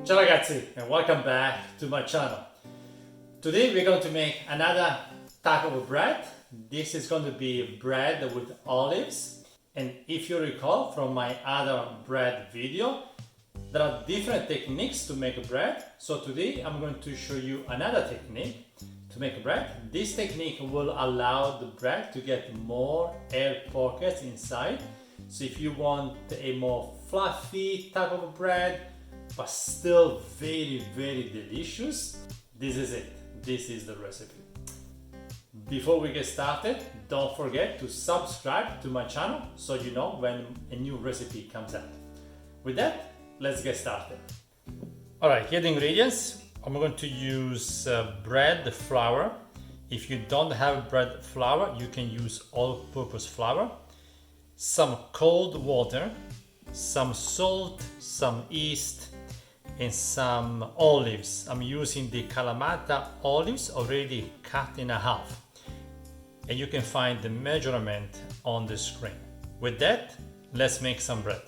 Ciao ragazzi and welcome back to my channel. Today we're going to make another type of bread. This is going to be bread with olives, and if you recall from my other bread video, there are different techniques to make bread. So today I'm going to show you another technique to make bread. This technique will allow the bread to get more air pockets inside. So if you want a more fluffy type of bread but still very delicious, this is it. This is the recipe. Before we get started, don't forget to subscribe to my channel so you know when a new recipe comes out. With that, let's get started. Alright, here are the ingredients. I'm going to use bread flour. If you don't have bread flour, you can use all-purpose flour, some cold water, some salt, some yeast, and some olives. I'm using the Kalamata olives already cut in half. And you can find the measurement on the screen. With that, let's make some bread.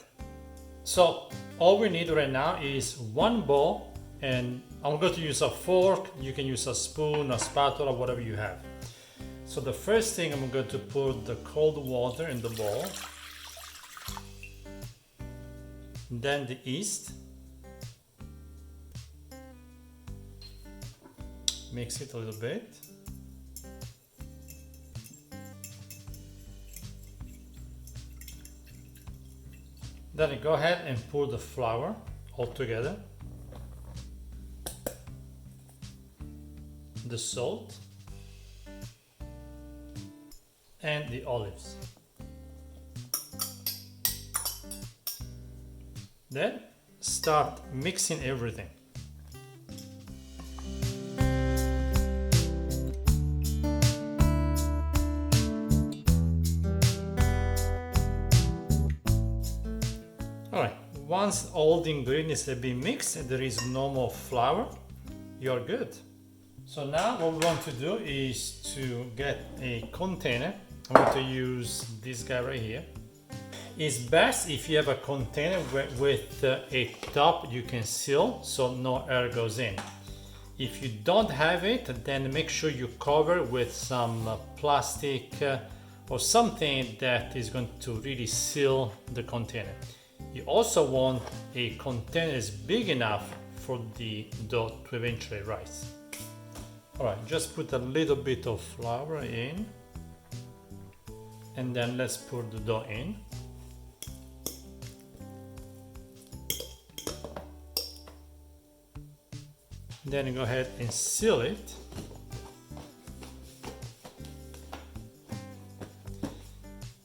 So all we need right now is one bowl, and I'm going to use a fork. You can use a spoon, a spatula, whatever you have. So the first thing, I'm going to put the cold water in the bowl. Then the yeast. Mix it a little bit. Then go ahead and pour the flour all together. The salt and the olives. Then start mixing everything. Alright, once all the ingredients have been mixed and there is no more flour, you're good. So now what we want to do is to get a container. I'm going to use this guy right here. It's best if you have a container with a top you can seal so no air goes in. If you don't have it, then make sure you cover with some plastic or something that is going to really seal the container. You also want a container that's big enough for the dough to eventually rise. Alright, just put a little bit of flour in, and then let's pour the dough in. Then go ahead and seal it.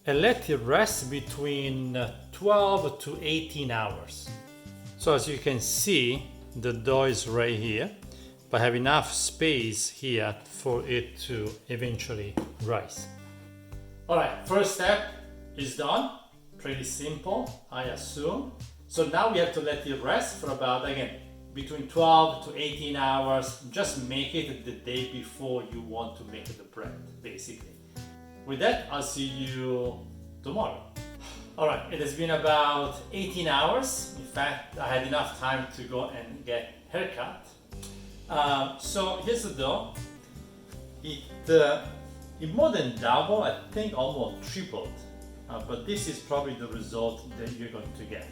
And let it rest between 12 to 18 hours. So as you can see, the dough is right here, but I have enough space here for it to eventually rise. Alright, first step is done. Pretty simple, I assume. So now we have to let it rest for about, again, between 12 to 18 hours. Just make it the day before you want to make the bread, basically. With that, I'll see you tomorrow. Alright, it has been about 18 hours. In fact, I had enough time to go and get a haircut. So here's the dough. It more than doubled, I think almost tripled. But this is probably the result that you're going to get.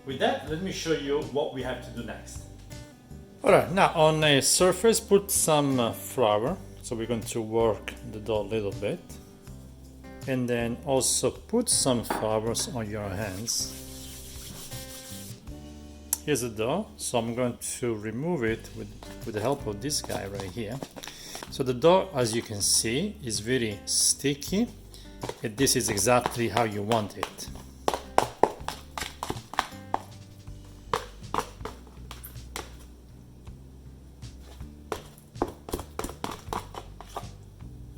With that, let me show you what we have to do next. Alright, now on a surface, put some flour. So we're going to work the dough a little bit. And then also put some flour on your hands. Here's the dough. So I'm going to remove it with the help of this guy right here. So the dough, as you can see, is very sticky. And this is exactly how you want it.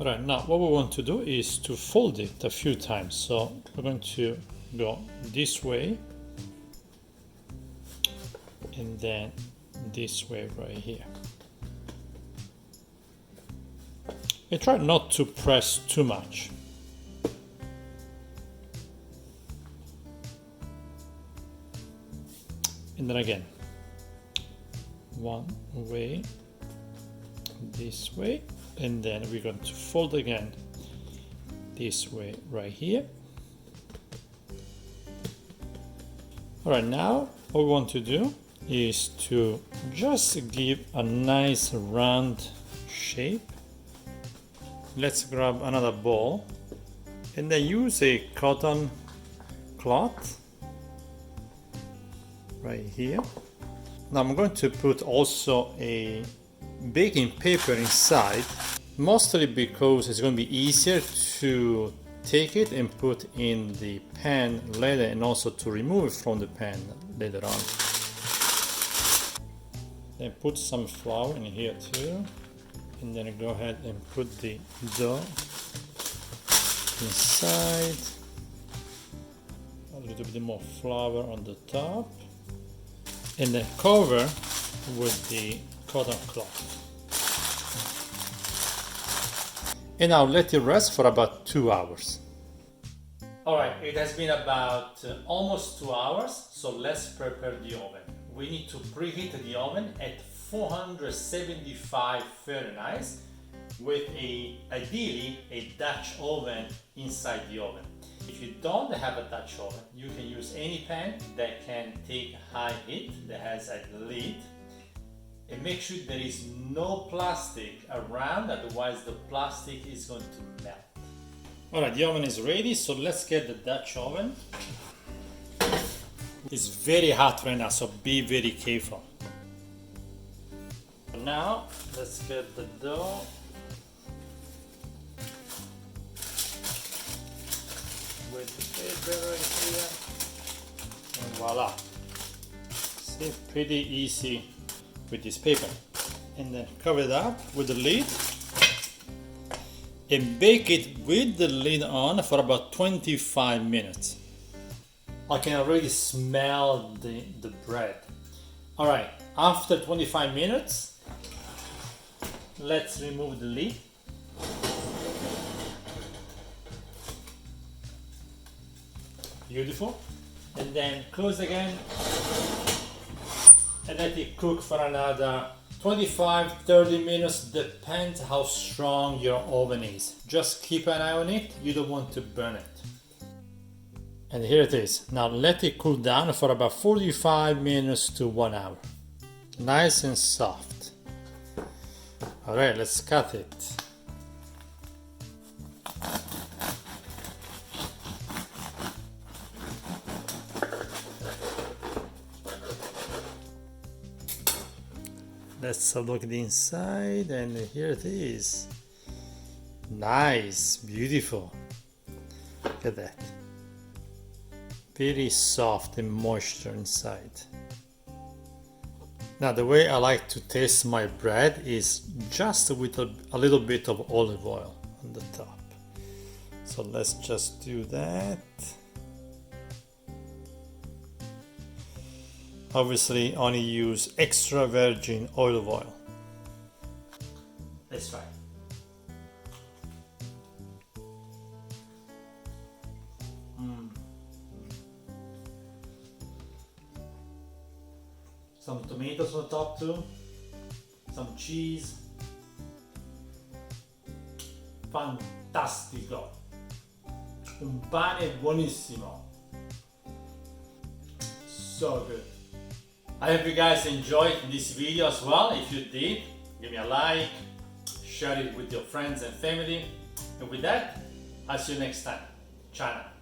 Alright, now what we want to do is to fold it a few times. So we're going to go this way and then this way right here. And try not to press too much. And then again. one way, this way, and then we're going to fold again this way right here. Alright, now what we want to do is to just give a nice round shape. Let's grab another bowl and then use a cotton cloth right here. Now I'm going to put also a baking paper inside, mostly because it's going to be easier to take it and put in the pan later, and also to remove it from the pan later on. Then put some flour in here too, and then go ahead and put the dough inside. A little bit more flour on the top, and then cover with the cotton cloth. And now let it rest for about 2 hours. Alright, it has been about almost 2 hours, so let's prepare the oven. We need to preheat the oven at 475 Fahrenheit with ideally a Dutch oven inside the oven. If you don't have a Dutch oven, you can use any pan that can take high heat, that has a lid. And make sure there is no plastic around, otherwise the plastic is going to melt. Alright, the oven is ready, so let's get the Dutch oven. It's very hot right now, so be very careful. Now, let's get the dough. With the paper right here. And voila. See, pretty easy with this paper. And then cover it up with the lid and bake it with the lid on for about 25 minutes. I can already smell the bread. Alright, after 25 minutes, let's remove the lid. Beautiful. And then close again and let it cook for another 25-30 minutes, depends how strong your oven is. Just keep an eye on it, you don't want to burn it. And here it is. Now let it cool down for about 45 minutes to 1 hour. Nice and soft. Alright, let's cut it. Let's look at the inside, and here it is. Nice, beautiful. Look at that. Very soft and moisture inside. Now the way I like to taste my bread is just with a little bit of olive oil on the top. So let's just do that. Obviously only use extra virgin olive oil. Let's try. Some tomatoes on top too, some cheese. Fantastico! Un pane buonissimo. So good. I hope you guys enjoyed this video as well. If you did, give me a like, share it with your friends and family. And with that, I'll see you next time. Ciao.